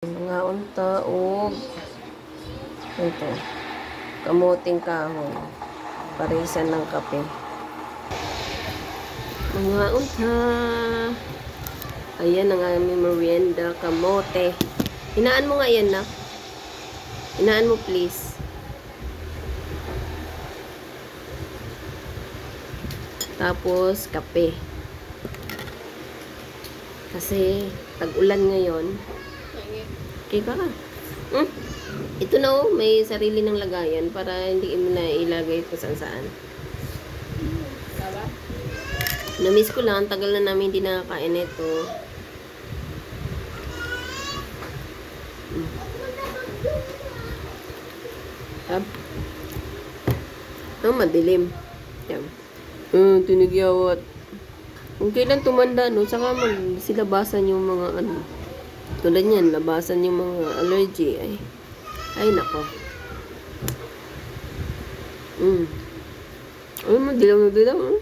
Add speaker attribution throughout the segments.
Speaker 1: Mga unta og ito, kamuting kahoy. Parisan ng kape. Mga unta. Ayan ang aming merienda, kamote. Hinaan mo nga yan na. Hinaan mo please. Tapos kape. Kasi tag-ulan ngayon. Okay ka? Ito na oh, may sarili ng lagayan para hindi mo na ilagay kung saan. Namiss ko lang, tagal na namin hindi nakakain ito. Madilim. Yan. Tinigyawat. Kung kailan tumanda, no, saka silabasan yung mga ano. Tulad yan, labasan yung mga allergy. Ay nako. Ay, madilaw na dilaw.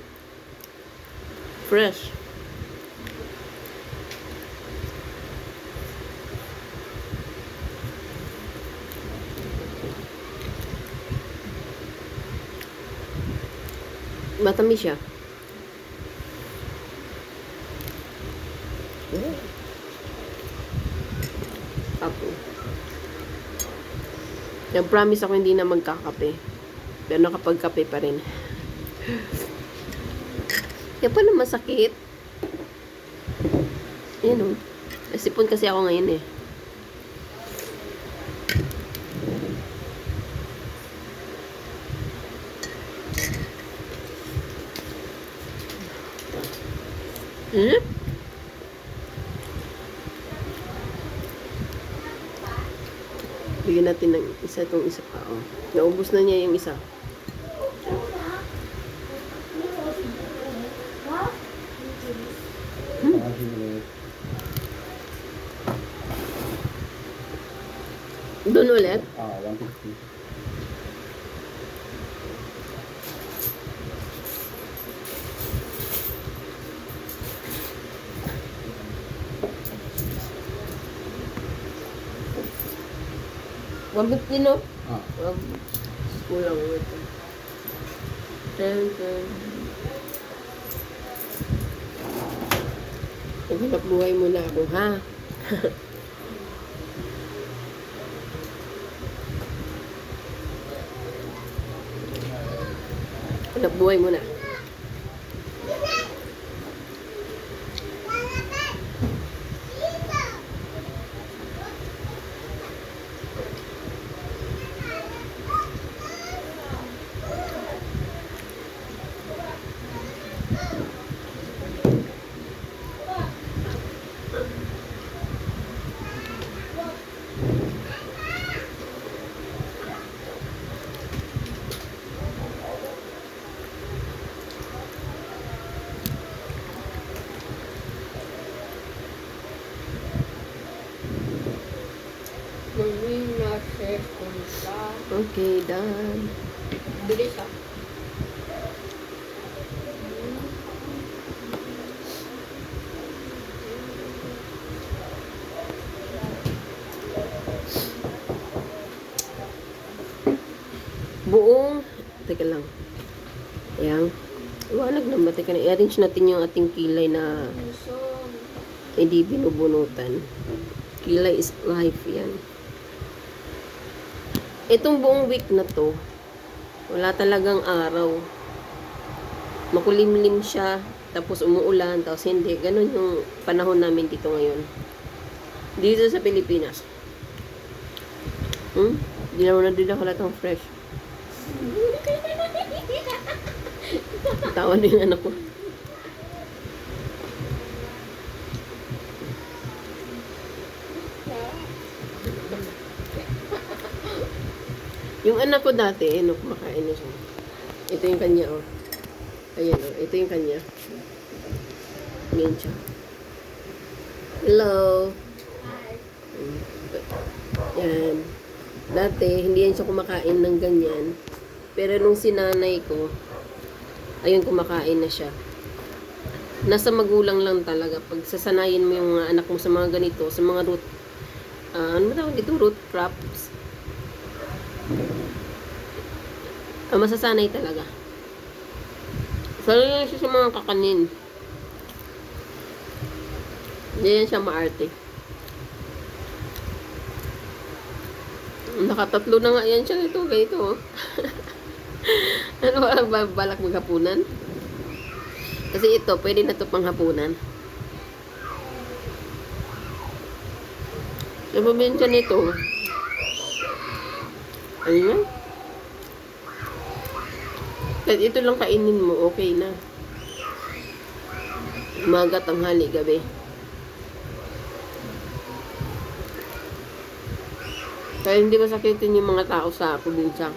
Speaker 1: Fresh. Matamis siya. Apo. Nag-promise ako hindi na magkakape. Pero nakapagkape pa rin. Kaya pala masakit. Ayan o. Nasipon kasi ako ngayon eh. Bigyan natin ng isa itong isa pa. Oh. Naubos na niya yung isa. Doon ulit?
Speaker 2: 150.
Speaker 1: Wabit din o.
Speaker 2: Ah.
Speaker 1: Kulang ito. Naghanap buhay mo na ako, ha? Hanap buhay mo na. Okay, done.
Speaker 3: Bilis ah.
Speaker 1: Buong, teka lang. Ayan. Iwanag naman. Teka na, i-arrange natin yung ating kilay na hindi binubunutan. Kilay is life, yan. Itong buong week na to, wala talagang araw. Makulimlim siya, tapos umuulan, tapos hindi. Ganon yung panahon namin dito ngayon. Dito sa Pilipinas. Hindi naman na din ako lahat ng fresh. Tawa na yung anak ko. Yung anak ko dati, kumakain na siya. Ito yung kanya, oh. Ayan, oh. Ito yung kanya. Ayan siya. Hello. Yan. Dati, hindi yan siya kumakain ng ganyan. Pero nung sinanay ko, ayun, kumakain na siya. Nasa magulang lang talaga. Pag sasanayin mo yung anak mo sa mga ganito, sa mga ano ba tawag dito? Root crops. Masasanay talaga. Sanay lang siya sa mga kakanin. Hindi yan siya maarte. Nakatatlo na nga yan siya ito. Ganito, oh. Ano ba balak maghapunan? Kasi ito, pwede na ito panghapunan. Yung probinsya nito, ano yan? Kahit ito lang kainin mo, okay na. Umaga, tanghali, gabi. Kaya hindi masakitin yung mga tao sa probinsya.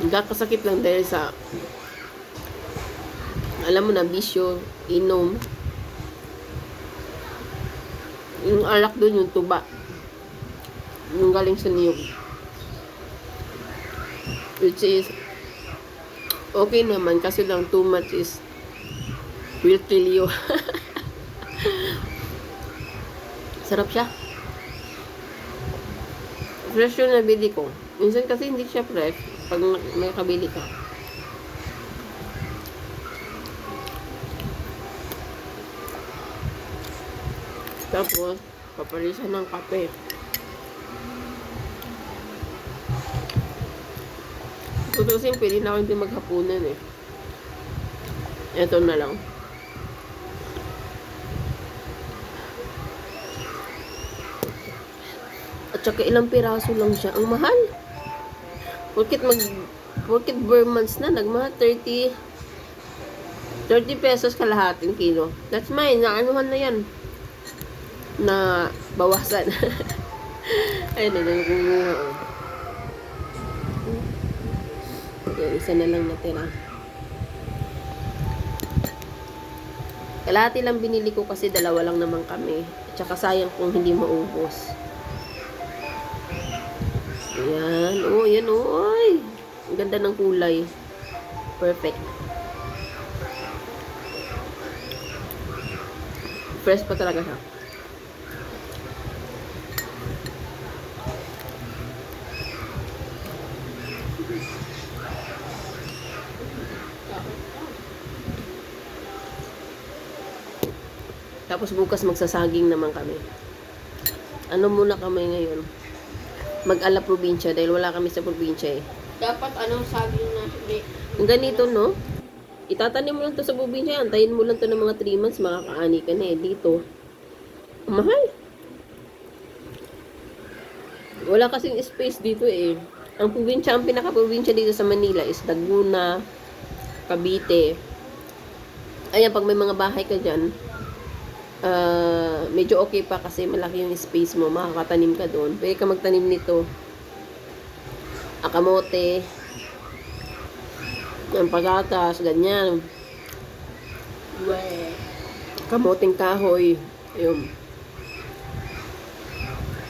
Speaker 1: Nagkakasakit lang dahil sa, alam mo na, bisyo, inom. Yung alak doon, yung tuba. Yung galing sa niyog. Which is, okay naman, kasi lang too much is will kill you. Sarap siya. Fresh yung nabili ko. Minsan kasi hindi siya fresh pag may kabili ka. Tapos, papalisan ng kape. Tutusin, pwede na ako hindi maghapunan eh. Ito na lang. At saka ilang piraso lang siya. Ang mahal. Porkit per months na, nagmahal 30 pesos kalahating kilo. That's mine. Naanuhan na yan. Na bawasan. Ayun na, nagkukuha. Yung isa na lang natira. Kalahati lang binili ko kasi dalawa lang naman kami. At saka sayang kung hindi maubos. Ayan. Oh, yan oh. Ay. Ang ganda ng kulay. Perfect. Fresh pa talaga siya. Tapos bukas magsasaging naman kami. Ano muna kami ngayon? Mag-ala probinsya dahil wala kami sa probinsya eh.
Speaker 2: Dapat anong sabi na
Speaker 1: Ang ganito, no? Itatanim mo lang to sa probinsya. Antayin mo lang to ng mga 3 months. Makakaani ka na eh. Dito, mahal. Wala kasing space dito eh. Ang probinsya, ang pinaka-probinsya dito sa Manila is Laguna, Cavite. Ayan, pag may mga bahay ka dyan, medyo okay pa kasi malaki yung space mo, makakatanim ka doon. Pwede ka magtanim nito. Akamote, ang pagatas, ganyan. Kamoteng kahoy. Ayun.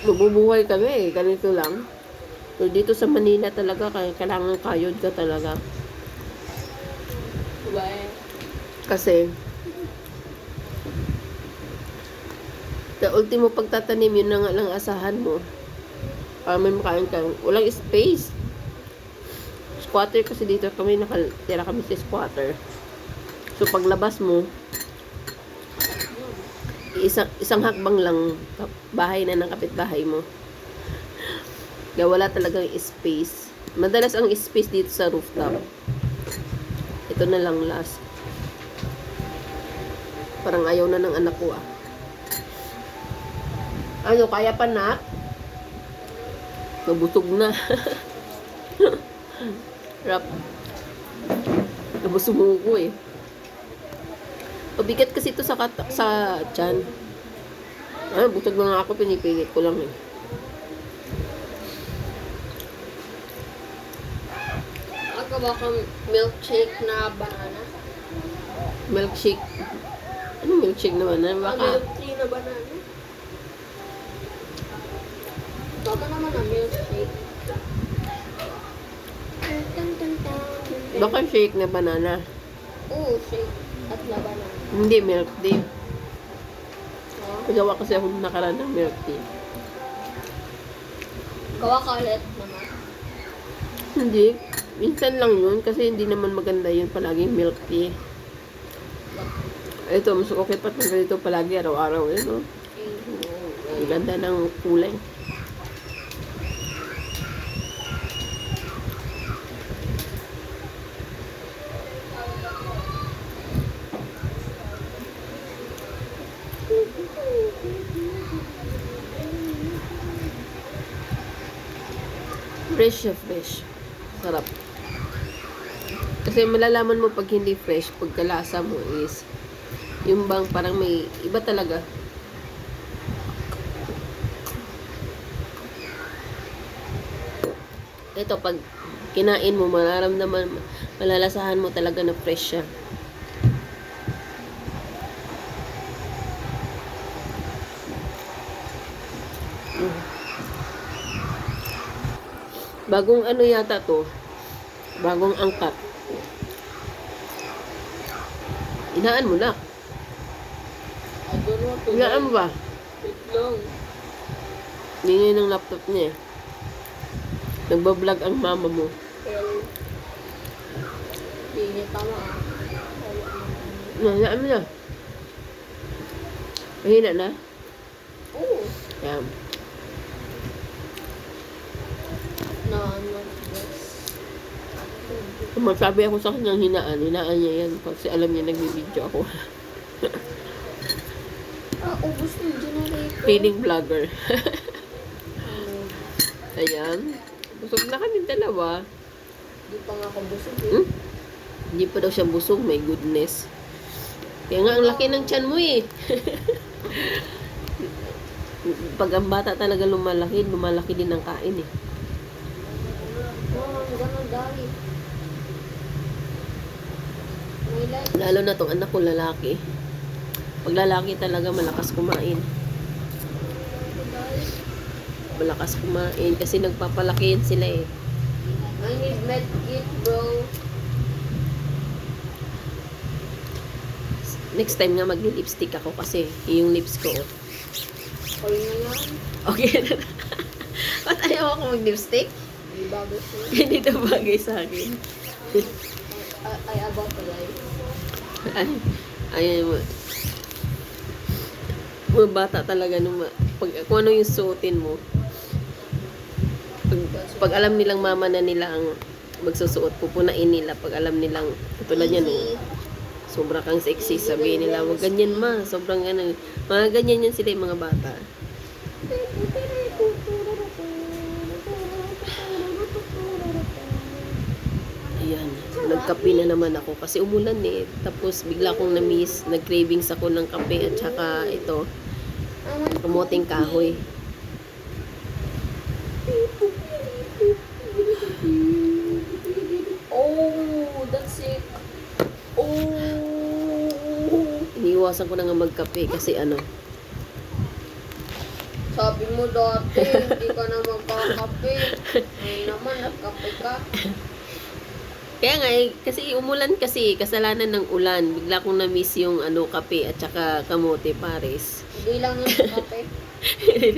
Speaker 1: Mabubuhay kami, ganito lang. So, dito sa Manila talaga, kailangan kayod ka talaga. Kasi, sa ultimo pagtatanim, yun na nga lang asahan mo. Para may makain ka. Walang space. Squatter kasi dito kami, nakatira kami sa squatter. So, paglabas mo, isang hakbang lang, bahay na ng kapitbahay mo. Kaya wala talagang space. Madalas ang space dito sa rooftop. Ito na lang last. Parang ayaw na ng anak ko ah. Ano, kaya pa na? Nabusog na. Rap. Nabusog ko eh. Pabigat kasi ito sa tiyan. Busog na nga ako, pinipigit ko lang eh.
Speaker 2: Ako ba kang milkshake na banana?
Speaker 1: Milkshake. Ano milkshake naman? Baka
Speaker 2: Milk tea na banana? Baka naman na milkshake.
Speaker 1: Baka shake na banana.
Speaker 2: Oo, shake at labanan.
Speaker 1: Hindi, milk tea.
Speaker 2: Oh?
Speaker 1: Nagawa kasi ako nakaraan ng milk tea.
Speaker 2: Gawa ka ulit naman.
Speaker 1: Hindi. Minsan lang yun kasi hindi naman maganda yun palaging milk tea. Ito, mas okay pa ng ganito palagi araw-araw. Eh, no? Ang ganda ng kulay. Fresh siya, fresh. Sarap. Kasi malalaman mo pag hindi fresh, pagkalasa mo is yung bang parang may iba talaga. Ito, pag kinain mo, mararamdaman, malalasahan mo talaga na fresh siya. Bagong ano yata to, bagong angkat. Inaan mo na.
Speaker 2: I don't know to
Speaker 1: Inaan mo ba?
Speaker 2: Wait lang.
Speaker 1: Ningay ng laptop niya eh. Nagbablog ang mama mo.
Speaker 2: Pero, hindi tama ah.
Speaker 1: Inaan mo na. Mahina na?
Speaker 2: Oo.
Speaker 1: Yan.
Speaker 2: Na, ano, yes.
Speaker 1: Masabi ako sa kanyang hinaan niya yan. Kasi alam niya nagbibideo ako.
Speaker 2: Ubus na yung generator.
Speaker 1: Feeling vlogger.
Speaker 2: Ano,
Speaker 1: Ayan. Busog na kami dalawa.
Speaker 2: di pa nga ako busog eh.
Speaker 1: Hmm? Hindi pa daw siya busog. My goodness. Kaya nga, ang laki ng tiyan mo eh. Pag ang bata talaga lumalaki din ang kain eh.
Speaker 2: Oh, ganun dahil. May like.
Speaker 1: Lalo na tong anak ko lalaki. Pag lalaki talaga malakas kumain. Malakas kumain kasi nagpapalakihin sila eh.
Speaker 2: I need med kit, bro.
Speaker 1: Next time nga magli-lipstick ako kasi yung lips ko. Oh.
Speaker 2: Call na yan.
Speaker 1: Okay na. Ba't ayaw ako mag-lipstick?
Speaker 2: Di bago siya.
Speaker 1: Hindi to bagay sa akin.
Speaker 2: I about to like.
Speaker 1: Ay mo. Mga bata talaga kung ano yung suotin mo. Pag alam nilang mama na nila ang magsusuot, pupunain nila. Pag alam nilang, katulad yan,
Speaker 2: Easy.
Speaker 1: sobra kang sexy, sabihin nila, wag ganyan ma, sobrang ano, mga ganyan yan sila yung mga bata. Ayan, nagkape na naman ako kasi umulan eh. Tapos bigla akong na-miss, nag-cravings ako ng kape at saka ito, kamuting kahoy.
Speaker 2: Oh, that's it. Oh.
Speaker 1: Iniiwasan ko na nga magkape kasi ano,
Speaker 2: Sabi mo dati, hindi ka na magkakape. Ngayon naman, nagkape ka.
Speaker 1: kaya nga eh, kasi umulan kasi, kasalanan ng ulan. Bigla kong na-miss yung ano, kape at saka kamote pares.
Speaker 2: Hindi lang yung kape.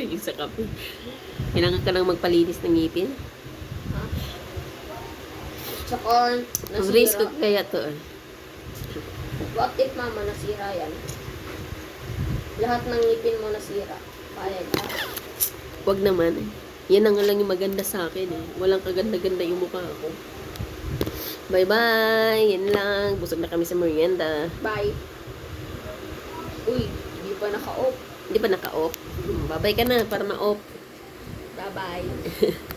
Speaker 1: Yung sa kape. Kailangan ka lang magpalinis ng ngipin.
Speaker 2: Ha? Tsaka,
Speaker 1: Risk ko
Speaker 2: nasira.
Speaker 1: kaya to eh.
Speaker 2: What if mama nasira yan? Lahat ng ngipin mo nasira. Payag ka.
Speaker 1: Wag naman eh. Yan ang lang yung maganda sa akin eh. Walang kaganda-ganda yung mukha ko. Bye-bye! Yan lang. Busog na kami sa merienda.
Speaker 2: Bye. Uy, hindi pa naka-off.
Speaker 1: Hindi pa naka-off? Bye-bye ka na para ma-off.
Speaker 2: Bye-bye.